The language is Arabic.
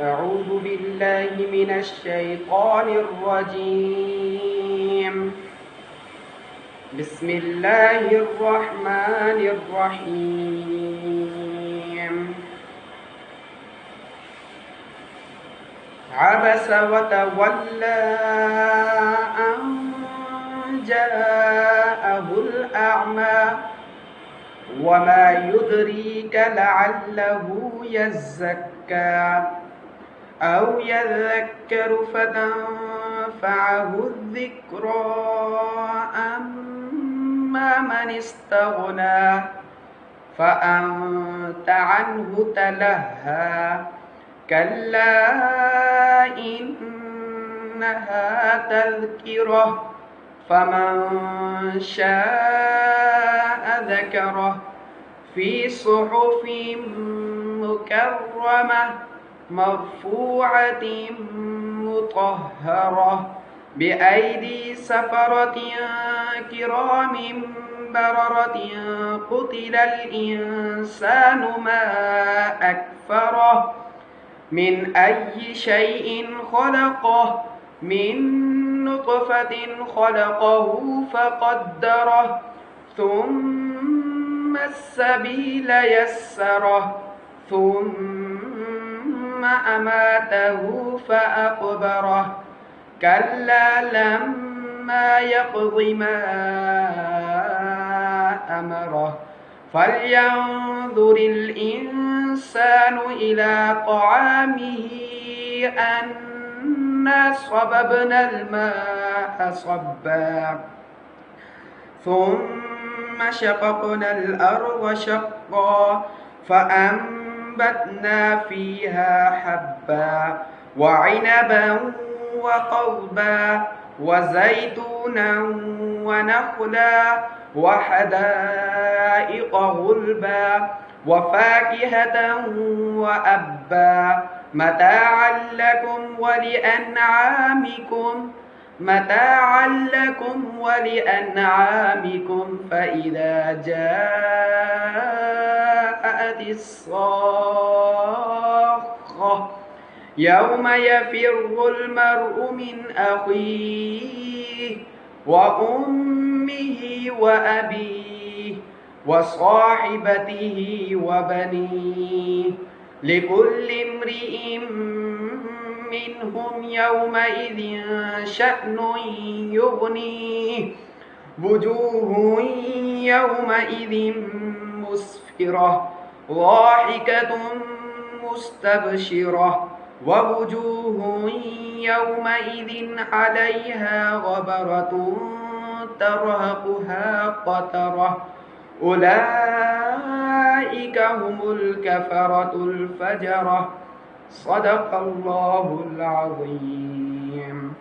أعوذ بالله من الشيطان الرجيم. بسم الله الرحمن الرحيم. عبس وتولى أن جاءه الأعمى وما يدريك لعله يزكى أو يذكر فتنفعه الذكرى أما من استغنى فأنت عنه تلهى كلا إنها تذكرة فمن شاء ذكره في صحف مكرمة مرفوعة مطهرة بأيدي سفرة كرام بررة قتل الإنسان ما أكفره من أي شيء خلقه من نطفة خلقه فقدره ثم السبيل يسره ثم أماته فأقبره كلا لما يقض ما أمره فلينظر الإنسان إلى طعامه أنا صببنا الماء صبا ثم شققنا الأرض شقا فأنبتنا فيها حبا وعنبا وقضبا وزيتونا ونخلا وحدائق غلبا وفاكهة وأبا متاعا لكم ولأنعامكم فإذا جاءت الصاخة يوم يفر المرء من أخيه وأمه وأبيه وصاحبته وبنيه لكل امرئ منهم يومئذ شأن يغنيه وجوه يومئذ مسفرة ضاحكة مستبشرة ووجوه يومئذ عليها غبرة ترهقها قترة أولئك هم الكفرة الفجرة صدق الله العظيم.